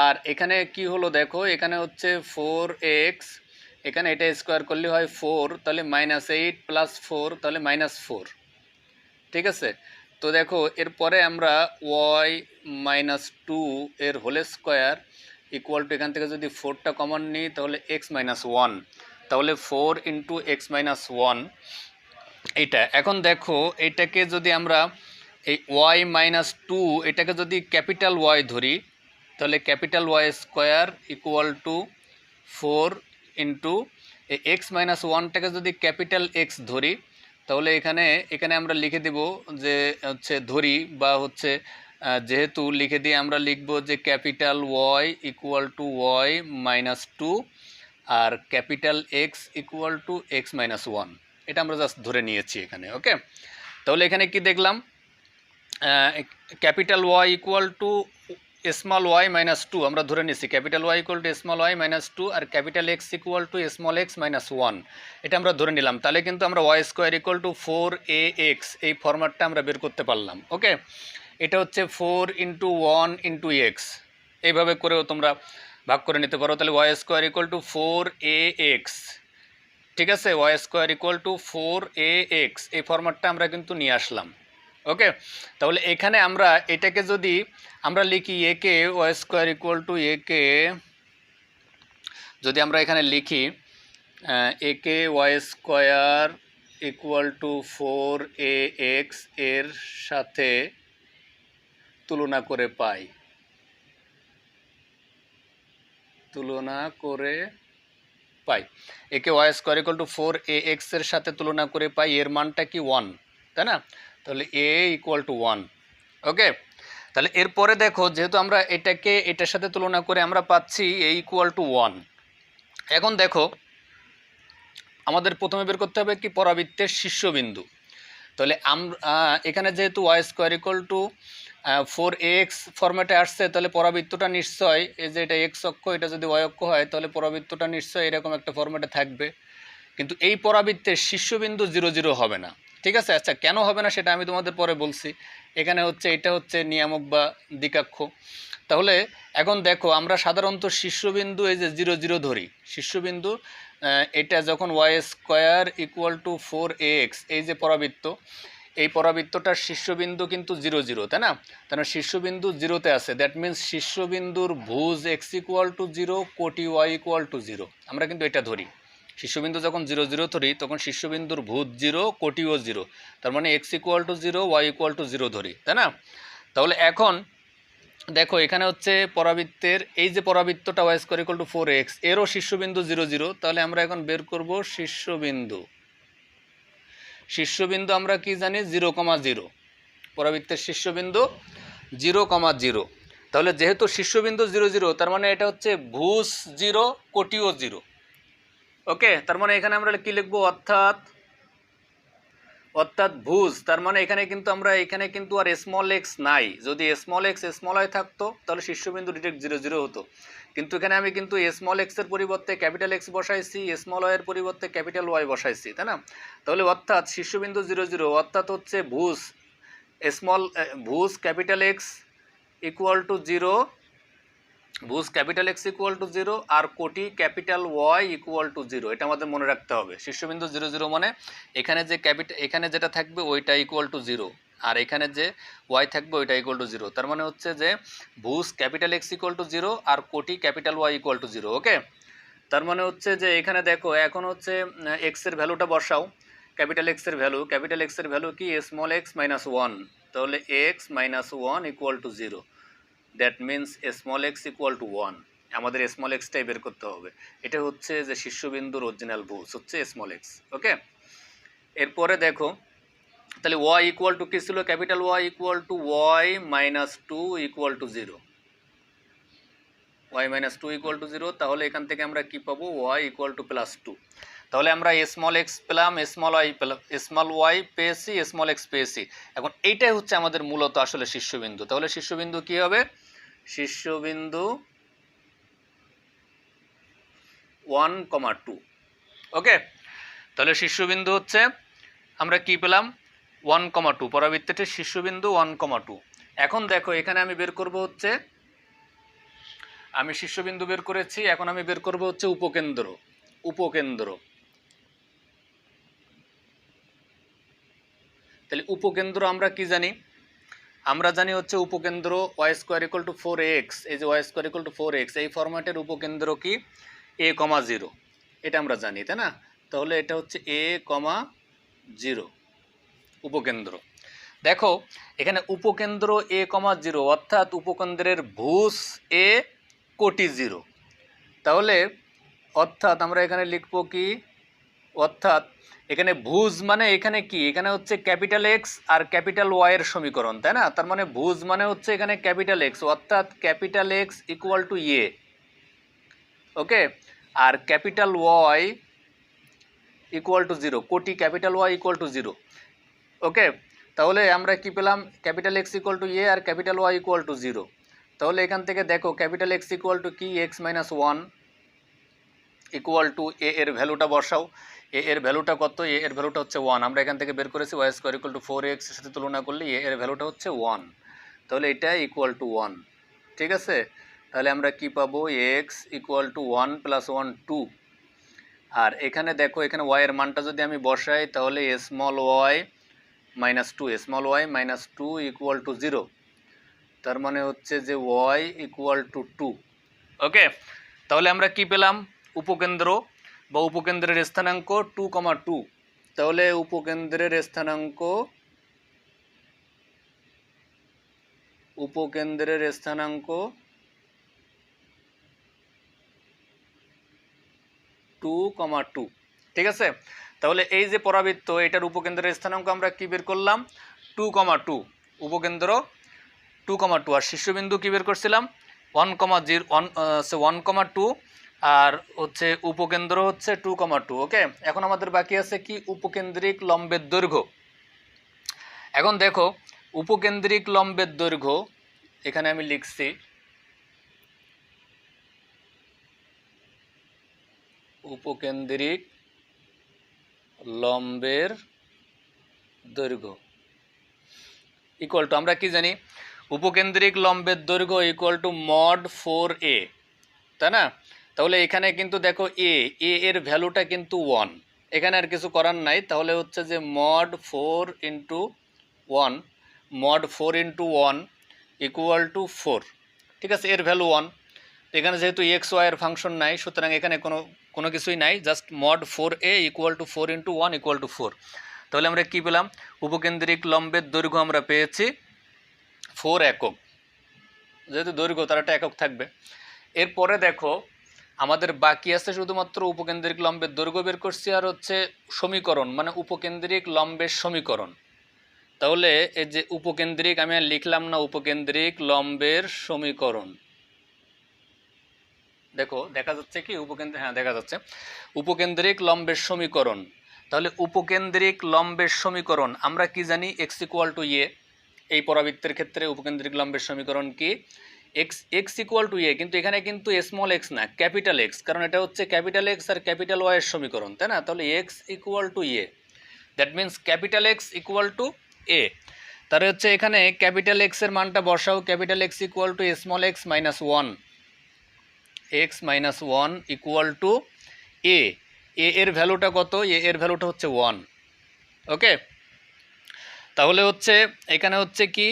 আর এখানে কি হলো দেখো, এখানে হচ্ছে 4x, এখানে এটা স্কোয়ার করলে হয় 4, তাহলে -8 প্লাস 4, তাহলে -4, ঠিক আছে। তো দেখো এরপরে আমরা y -2 এর হোল স্কোয়ার ইকুয়াল টু, এখান থেকে যদি 4টা কমন নিই তাহলে x - 1, তাহলে 4 × x - 1 এইটা। এখন দেখো এটাকে যদি আমরা এই y -2 এটাকে যদি ক্যাপিটাল Y ধরি, তাহলে capital Y square equal to 4 × এই x - 1টাকে যদি ক্যাপিটাল X ধরি, তাহলে এখানে আমরা লিখে দিব যে হচ্ছে ধরি বা হচ্ছে যেহেতু লিখে দিয়ে আমরা লিখব যে capital Y equal to y -2 আর capital X equal to x - 1, এটা আমরা জাস্ট ধরে নিয়েছি এখানে, ওকে। তাহলে এখানে কি দেখলাম, capital Y equal to small y -2 আমরা ধরে নিচ্ছি, capital Y equal to small y -2 আর capital X equal to small x - 1, এটা আমরা ধরে নিলাম। তাহলে কিন্তু আমরা y square equal to 4ax এই ফরম্যাটটা আমরা বের করতে পারলাম, ওকে। এটা হচ্ছে 4 × 1 × x, এইভাবে করেও তোমরা ভাগ করে নিতে পারো। তাহলে y square equal to 4ax, ঠিক আছে, y square equal to 4ax এই ফরম্যাটটা আমরা কিন্তু নিয়ে আসলাম, ওকে। তাহলে এখানে আমরা এটাকে যদি আমরা লিখি একে ওয়াই স্কোয়ার ইকুয়াল টু একে, যদি আমরা এখানে লিখি একে Y square equal to 4ax এর সাথে তুলনা করে পাই, একে Y square equal to 4ax এর সাথে তুলনা করে পাই, এর মানটা কি 1, তাই না। তাহলে a ইকুয়াল টু 1, ওকে। তাহলে এরপরে দেখো যেহেতু আমরা এটাকে এটার সাথে তুলনা করে আমরা পাচ্ছি a ইকুয়াল টু 1, এখন দেখো আমাদের প্রথমে বের করতে হবে কি পরাবৃত্তের শীর্ষবিন্দু। তাহলে আমরা এখানে যেহেতু Y square equal to 4ax ফরম্যাটে আসছে, তাহলে পরাবৃত্তটা নিশ্চয় এই যে এটা এক্স অক্ষ, এটা যদি ওয়াই অক্ষ হয় তাহলে পরাবৃত্তটা নিশ্চয় এরকম একটা ফরম্যাটে থাকবে। কিন্তু এই পরাবৃত্তের শীর্ষবিন্দু 0 0 হবে না, ঠিক আছে। আচ্ছা কেন হবে না সেটা আমি তোমাদের পরে বলছি। এখানে হচ্ছে এটা হচ্ছে নিয়ামক বা দিকাক্ষ। তাহলে এখন দেখো আমরা সাধারণত শীর্ষবিন্দু এই যে 0 0 ধরি, শীর্ষবিন্দু এটা যখন Y square equal to 4ax এই যে পরাবৃত্ত, এই পরাবৃত্তটার শীর্ষবিন্দু কিন্তু 0 0, তাই না। তাহলে শীর্ষবিন্দু 0-তে আছে, দ্যাট মিনস শীর্ষবিন্দুর ভুজ x ইকুয়াল টু 0, কোটি y ইকুয়াল টু 0, আমরা কিন্তু এটা ধরি। শীর্ষবিন্দু যখন 0 0 ধরি তখন শীর্ষবিন্দুর ভুজ 0, কোটিও 0, তার মানে x equal to 0, y equal to 0 ধরি, তাই না। তাহলে এখন দেখো এখানে হচ্ছে পরাবৃত্তের এই যে পরাবৃত্তটা y square equal to 4x এরও শীর্ষবিন্দু 0 0, তাহলে আমরা এখন বের করব শীর্ষবিন্দু। শীর্ষবিন্দু আমরা কি জানি 0, 0, পরাবৃত্তের শীর্ষবিন্দু 0,0। তাহলে যেহেতু শীর্ষবিন্দু 0 0, তার মানে এটা হচ্ছে ভুজ 0, কোটিও 0। ওকে, তার মানে এখানে আমরা কি লিখবো, অর্থাৎ ভুজ, তার মানে এখানে কিন্তু আমরা এখানে কিন্তু আর স্মল এক্স নাই। যদি স্মল এক্স স্মল ওয়াই থাকতো তাহলে শীর্ষবিন্দু ডিরেক্ট 0 0 হতো, কিন্তু এখানে আমি কিন্তু স্মল এক্স এর পরিবর্তে ক্যাপিটাল এক্স বসাইছি, স্মল ওয়াই এর পরিবর্তে ক্যাপিটাল ওয়াই বসাইছি, তাই না? তাহলে অর্থাৎ শীর্ষবিন্দু 0 0, অর্থাৎ হচ্ছে ভুজ ক্যাপিটাল এক্স ইকুয়াল টু 0, ভুজ ক্যাপিটাল এক্স ইকুয়াল টু 0 আর কোটি ক্যাপিটাল ওয়াই ইকুয়াল টু 0। এটা আমাদের মনে রাখতে হবে। শীর্ষবিন্দু 0 0 মানে এখানে যে এখানে যেটা থাকবে ওইটা ইকুয়াল টু 0, আর এখানে যে ওয়াই থাকবে ওইটা ইকুয়াল টু 0। তার মানে হচ্ছে যে ভুজ ক্যাপিটাল এক্স ইকুয়াল টু 0 আর কোটি ক্যাপিটাল ওয়াই ইকুয়াল টু 0। ওকে, তার মানে হচ্ছে যে এখানে দেখো এখন হচ্ছে এক্স এর ভ্যালুটা বসাও, ক্যাপিটাল এক্স এর ভ্যালু কি, স্মল এক্স মাইনাস 1। তাহলে x minus 1 equal to 0, that means small X equal two 1। আমাদের স্মল এক্সটাই বের করতে হবে। এটা হচ্ছে যে শীর্ষবিন্দুর অরিজিনাল ভুজ হচ্ছে স্মল এক্স। ওকে, এরপরে দেখো তাহলে ওয়াই ইকুয়াল টু কী ছিল, capital Y equal to Y minus 2 equal to 0, Y minus 2 equal to 0। তাহলে এখান থেকে আমরা কি পাবো, ওয়াই ইকুয়াল টু প্লাস 2। তাহলে আমরা স্মল এক্স পেলাম, স্মল ওয়াই পেয়েছি, স্মল এক্স পেয়েছি। এখন এইটাই হচ্ছে আমাদের মূলত আসলে শীর্ষবিন্দু। তাহলে শীর্ষবিন্দু কি হবে, শীর্ষবিন্দু 1,2। ওকে, তাহলে শীর্ষবিন্দু হচ্ছে আমরা কি পেলাম, 1,2। পরাবৃত্তটি শীর্ষবিন্দু 1,2। এখন দেখো এখানে আমি বের করব হচ্ছে, আমি শীর্ষবিন্দু বের করেছি, এখন আমি বের করব হচ্ছে উপকেন্দ্র। তাহলে উপকেন্দ্র আমরা কি জানি, আমরা জানি হচ্ছে উপকেন্দ্র y square equal to 4x। এই যে Y square equal to 4x, এই ফরম্যাটের উপকেন্দ্র কি a,0। এটা আমরা জানি, তাই না? তাহলে এটা হচ্ছে a,0 উপকেন্দ্র। দেখো এখানে উপকেন্দ্র a,0, অর্থাৎ উপকেন্দ্রের ভুজ a, কোটি 0। তাহলে অর্থাৎ আমরা এখানে লিখবো কি, অর্থাৎ এখানে ভুজ মানে এখানে কি, এখানে হচ্ছে ক্যাপিটাল এক্স আর ক্যাপিটাল ওয়াই এর সমীকরণ, তাই না? তার মানে ভুজ মানে হচ্ছে এখানে ক্যাপিটাল এক্স, অর্থাৎ capital x equal to A. Okay, আর ক্যাপিটাল ওয়াই ইকুয়াল টু 0, কোটি capital Y equal to 0। Okay, তাহলে আমরা কি পেলাম, capital x equal to A আর ক্যাপিটাল ওয়াই ইকুয়াল টু 0। তাহলে এখান থেকে দেখো ক্যাপিটাল এক্স ইকুয়াল টু কি, এক্স মাইনাস 1 ইকুয়াল টু এ এর ভ্যালুটা বসাও। এ এর ভ্যালুটা কত, এ এর ভ্যালুটা হচ্ছে 1। আমরা এখান থেকে বের করেছি Y square equal to 4x এর সাথে তুলনা করলে এ এর ভ্যালুটা হচ্ছে 1। তাহলে এটা ইকুয়াল টু 1। ঠিক আছে, তাহলে আমরা কি পাবো, এক্স ইকুয়াল টু 1 প্লাস 1 2। আর এখানে দেখো এখানে ওয়াই এর মানটা যদি আমি বসাই তাহলে small Y minus 2 equal to 0। তার মানে হচ্ছে যে ওয়াই ইকুয়াল টু 2। ওকে, তাহলে আমরা কি পেলাম, উপকেন্দ্র বা উপকেন্দ্রের স্থানাঙ্ক 2,2। তাহলে উপকেন্দ্রের স্থানাঙ্ক 2,2। ঠিক আছে, তাহলে এই যে পরাবৃত্ত এটার উপকেন্দ্রের স্থানাঙ্ক আমরা কি বের করলাম, 2,2। উপকেন্দ্র 2,2 আর শীর্ষবিন্দু কি বের করছিলাম, 1,2 আর হচ্ছে উপকেন্দ্র হচ্ছে 2,2। ওকে, এখন আমাদের বাকি আছে কি, উপকেন্দ্রিক লম্বের দৈর্ঘ্য। এখন দেখো উপকেন্দ্রিক লম্বের দৈর্ঘ্য এখানে আমি লিখছি, উপকেন্দ্রিক লম্বের দৈর্ঘ্য ইকুয়াল টু, আমরা কি জানি, উপকেন্দ্রিক লম্বের দৈর্ঘ্য ইকুয়াল টু মড 4a, তাই না? তাহলে এখানে কিন্তু দেখো এ এর ভ্যালুটা কিন্তু 1, এখানে আর কিছু করার নাই। তাহলে হচ্ছে যে মড 4 ইন্টু 1 ইকুয়াল টু 4। ঠিক আছে, এর ভ্যালু 1। এখানে যেহেতু এক্স ওয়াই এর ফাংশন নাই, সুতরাং এখানে কোনো কিছুই নাই, just mod 4a equal to 4 into 1 equal to 4। তাহলে আমরা কি পেলাম, উপকেন্দ্রিক লম্বের দৈর্ঘ্য আমরা পেয়েছি 4 একক। যেহেতু দৈর্ঘ্য তার একটা একক থাকবে। এরপরে দেখো আমাদের বাকি আছে শুধুমাত্র উপকেন্দ্রিক লম্বের দৈর্ঘ্য বের করছি আর হচ্ছে সমীকরণ, মানে উপকেন্দ্রিক লম্বের সমীকরণ। তাহলে এই যে উপকেন্দ্রিক আমি আর লিখলাম না, উপকেন্দ্রিক লম্বের সমীকরণ, দেখো দেখা যাচ্ছে কি উপকেন্দ্রিক, হ্যাঁ দেখা যাচ্ছে উপকেন্দ্রিক লম্বের সমীকরণ। তাহলে উপকেন্দ্রিক লম্বের সমীকরণ আমরা কি জানি, এক্স ইকুয়াল টু এ। এই পরাবৃত্তের ক্ষেত্রে উপকেন্দ্রিক লম্বের সমীকরণ কি, এক্স ইকুয়াল টু এ, কিন্তু এখানে কিন্তু স্মল এক্স না, ক্যাপিটাল এক্স, কারণ এটা হচ্ছে ক্যাপিটাল এক্স আর ক্যাপিটাল ওয়াই এর সমীকরণ, তাই না? তাহলে x equal to a, that means capital x equal to a. তাহলে হচ্ছে এখানে ক্যাপিটাল এক্স এর মানটা বসাও, capital x equal to small x minus one, x minus one equal to এ। এর ভ্যালুটা কত, এর ভ্যালুটা হচ্ছে ওয়ান। ওকে, তাহলে হচ্ছে এখানে হচ্ছে কি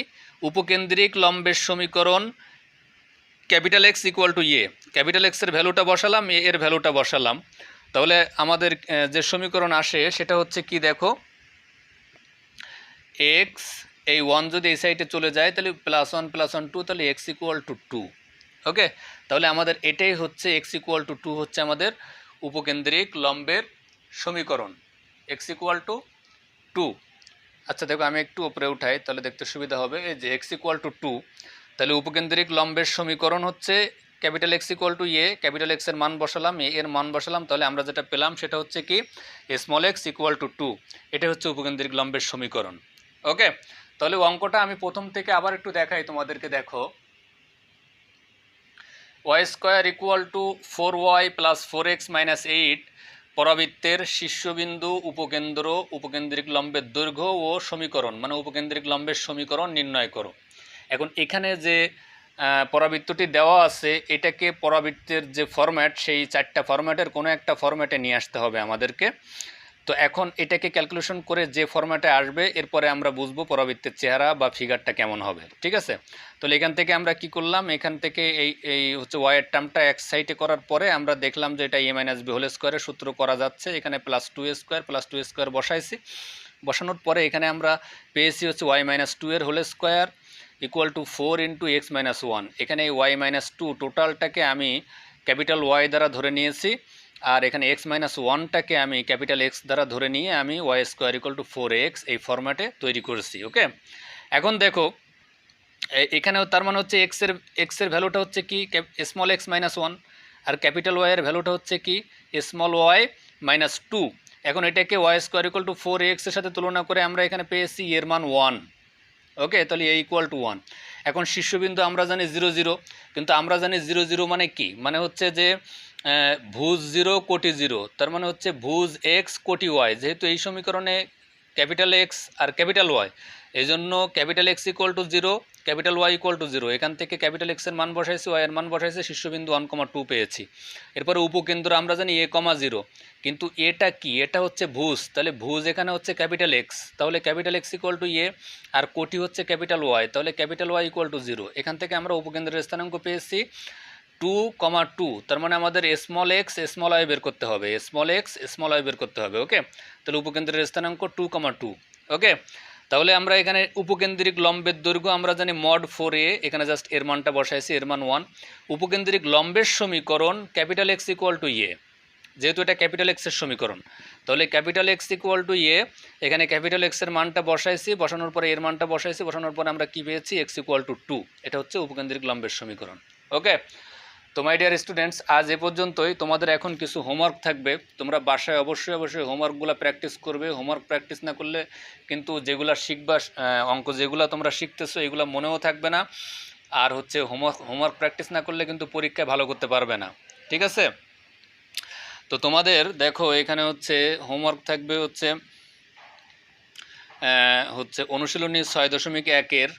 উপকেন্দ্রিক লম্বের সমীকরণ capital x equal to A, capital এক্সের ভ্যালুটা বসালাম, এর ভ্যালুটা বসালাম। তাহলে আমাদের যে সমীকরণ আসে সেটা হচ্ছে কি, দেখো এক্স, এই ওয়ান যদি এই সাইডে চলে যায় তাহলে প্লাস ওয়ান টু, তাহলে এক্স ইকুয়াল টু টু। ওকে, তাহলে আমাদের এটাই হচ্ছে এক্স ইকুয়াল টু টু হচ্ছে আমাদের উপকেন্দ্রিক লম্বের সমীকরণ, এক্স ইকুয়াল টু টু। আচ্ছা দেখো আমি একটু উপরে উঠাই তাহলে দেখতে সুবিধা হবে। এই যে এক্স ইকুয়াল টু টু, তাহলে উপকেন্দ্রিক লম্বের সমীকরণ হচ্ছে capital x equal to A, capital x এর মান বসালাম, এর মান বসালাম, তাহলে আমরা যেটা পেলাম সেটা হচ্ছে কি small X equal to two. এটা হচ্ছে উপকেন্দ্রিক লম্বের সমীকরণ। ওকে, তাহলে অঙ্কটা আমি প্রথম থেকে আবার একটু দেখাই তোমাদেরকে। দেখো Y square equal to 4y plus 4x minus 8 পরাবৃত্তের শীর্ষবিন্দু উপকেন্দ্র উপকেন্দ্রিক লম্বের দৈর্ঘ্য ও সমীকরণ, মানে উপকেন্দ্রিক লম্বের সমীকরণ নির্ণয় করো। এখন এখানে যে পরাবৃত্তটি দেওয়া আছে এটাকে পরাবৃত্তের যে ফরম্যাট, সেই চারটা ফরম্যাটের কোনো একটা ফরম্যাটে নিয়ে আসতে হবে আমাদেরকে। তো এখন এটাকে ক্যালকুলেশন করে যে ফরম্যাটে আসবে এরপরে আমরা বুঝবো পরাবৃত্তের চেহারা বা ফিগারটা কেমন হবে। ঠিক আছে, তাহলে এখান থেকে আমরা কি করলাম, এখান থেকে এই হচ্ছে ওয়াইয়ের টার্মটা এক সাইডে করার পরে আমরা দেখলাম যে এটা এ মাইনাস বি হোল স্কোয়ারের সূত্র করা যাচ্ছে। এখানে প্লাস টু স্কোয়ার বসাইছি, বসানোর পরে এখানে আমরা পেয়েছি হচ্ছে ওয়াই মাইনাস টু এর whole square equal to 4 into X minus one. এখানে এই ওয়াই মাইনাস টু টোটালটাকে আমি ক্যাপিটাল ওয়াই দ্বারা ধরে নিয়েছি, আর এখানে এক্স মাইনাস ওয়ানটাকে আমি ক্যাপিটাল এক্স দ্বারা ধরে নিয়ে আমি Y square equal to 4x এই ফরম্যাটে তৈরি করেছি। ওকে, এখন দেখো এখানেও তার মানে হচ্ছে এক্সের ভ্যালুটা হচ্ছে কি স্মল এক্স মাইনাস ওয়ান, আর ক্যাপিটাল ওয়াইয়ের ভ্যালুটা হচ্ছে কি স্মল ওয়াই মাইনাস টু। এখন এটাকে Y square equal to 4x এর সাথে তুলনা করে আমরা এখানে পেয়েছি এর মান 1। ওকে, তাহলে এ ইকুয়াল টু 1। এখন শীর্ষবিন্দু আমরা জানি 0 0, কিন্তু আমরা জানি 0 0 মানে কি, মানে হচ্ছে যে ভুজ 0 কোটি 0, তার মানে হচ্ছে ভুজ এক্স কোটি ওয়াই। যেহেতু এই সমীকরণে ক্যাপিটাল এক্স আর ক্যাপিটাল ওয়াই, এই জন্য capital x equal to 0, capital Y equal to 0। এখান থেকে ক্যাপিটাল এক্সের মান বসাইছি, ওয়াইয়ের মান বসাইছি, শীর্ষবিন্দু 1,2 পেয়েছি। এরপরে উপকেন্দ্র আমরা জানি a,0, কিন্তু এটা কি, এটা হচ্ছে ভুজ, তাহলে ভুজ এখানে হচ্ছে ক্যাপিটাল এক্স, তাহলে capital x equal to A, আর কোটি হচ্ছে ক্যাপিটাল ওয়াই, তাহলে ক্যাপিটাল ওয়াই ইকুয়াল টু 0। এখান থেকে আমরা উপকেন্দ্রের স্থানাঙ্ক পেয়েছি 2,2, তার মানে আমাদের স্মল এক্স স্মল ওয়াই বের করতে হবে, স্মল এক্স স্মল ওয়াই বের করতে হবে। ওকে, তাহলে উপকেন্দ্রের স্থানাঙ্ক 2,2। ওকে, তাহলে আমরা এখানে উপকেন্দ্রিক লম্বের দৈর্ঘ্য আমরা জানি মড 4a, এখানে জাস্ট এর মানটা বসাইছি, এর মান 1। উপকেন্দ্রিক লম্বের সমীকরণ ক্যাপিটাল এক্স ইকুয়াল টু এ, যেহেতু এটা ক্যাপিটাল এক্সের সমীকরণ, তাহলে ক্যাপিটাল এক্স ইকুয়াল টু এ, এখানে ক্যাপিটাল এক্সের মানটা বসাইছি, বসানোর পরে এর মানটা বসাইছি, বসানোর পরে আমরা কি পেয়েছি এক্স ইকুয়াল টু 2। এটা হচ্ছে উপকেন্দ্রিক লম্বের সমীকরণ। ওকে, তো মাই ডিয়ার স্টুডেন্টস, আজ এ পর্যন্তই। তোমাদের এখন কিছু হোমওয়ার্ক থাকবে, তোমরা বাসায় অবশ্যই হোমওয়ার্কগুলো প্র্যাকটিস করবে। হোমওয়ার্ক প্র্যাকটিস না করলে কিন্তু যেগুলো শিখবা, অঙ্ক যেগুলো তোমরা শিখতেছো এগুলো মনেও থাকবে না, আর হচ্ছে হোমওয়ার্ক প্র্যাকটিস না করলে কিন্তু পরীক্ষায় ভালো করতে পারবে না। ঠিক আছে, তো তোমাদের দেখো এখানে হচ্ছে হোমওয়ার্ক থাকবে হচ্ছে অনুশীলনী 6.1-এর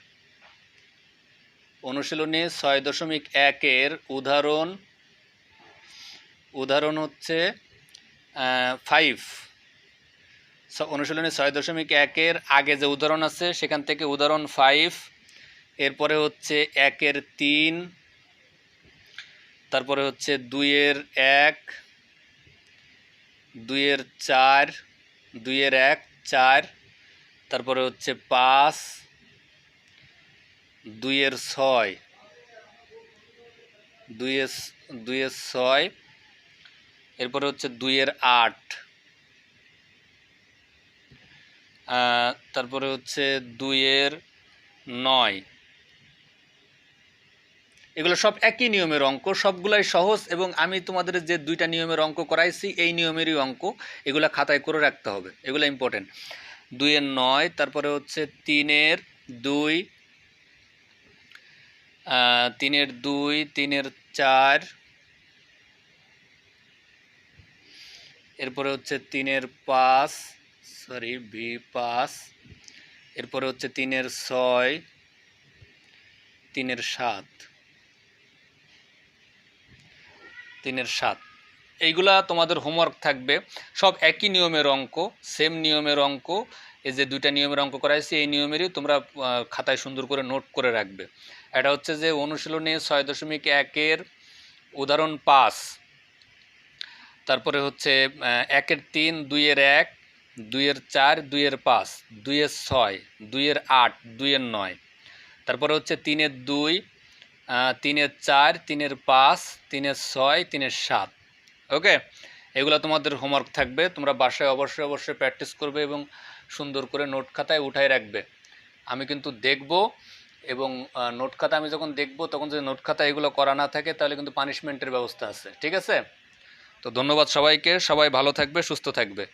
অনুশীলনী 6.1-এর উদাহরণ হচ্ছে 5। অনুশীলনী 6.1-এর আগে যে উদাহরণ আছে সেখান থেকে উদাহরণ 5, এরপরে হচ্ছে 1-এর 3, তারপরে হচ্ছে 2-এর 1, 2-এর 4, 2-এর 1 4, তারপরে হচ্ছে 5, 2-এর 6, 2-এর 6, এরপরে হচ্ছে 2-এর 8, তারপরে হচ্ছে 2-এর 9। এগুলো সব একই নিয়মের অঙ্ক, সবগুলাই সহজ, এবং আমি তোমাদের যে 2টা নিয়মের অঙ্ক করাইছি এই নিয়মেরই অঙ্ক, এগুলো খাতায় করে রাখতে হবে, এগুলো ইম্পর্টেন্ট। 2-এর 9, তারপরে হচ্ছে 3-এর 2, 3-এর 2, 3-এর 4, এরপরে হচ্ছে 3-এর 5, সরি V5, এরপরে হচ্ছে 3-এর 6, 3-এর 7, 3-এর 7। এইগুলা তোমাদের হোমওয়ার্ক থাকবে, সব একই নিয়মের অঙ্ক, সেম নিয়মের অঙ্ক। এই যে 2টা নিয়মের অঙ্ক করাইছি এই নিয়মেরই তোমরা খাতায় সুন্দর করে নোট করে রাখবে। এটা হচ্ছে যে অনুশীলনী 6.1-এর উদাহরণ 5, তারপরে হচ্ছে 1-এর 3, 2-এর 1, 2-এর 4, 2-এর 5, 2-এর 6, 2-এর 8, 2-এর 9, তারপরে হচ্ছে 3-এর 2, 3-এর 4, 3-এর 5, 3-এর 6, 3-এর 7। ওকে, এগুলো তোমাদের হোমওয়ার্ক থাকবে, তোমরা বাসায় অবশ্যই প্র্যাকটিস করবে এবং সুন্দর করে নোট খাতায় উঠায় রাখবে। আমি কিন্তু দেখব, এবং নোট খাতা আমি যখন দেখব তখন যদি নোট খাতা এগুলো করা না থাকে তাহলে কিন্তু পানিশমেন্টের ব্যবস্থা আছে। ঠিক আছে? তো ধন্যবাদ সবাইকে, সবাই ভালো থাকবে, সুস্থ থাকবে।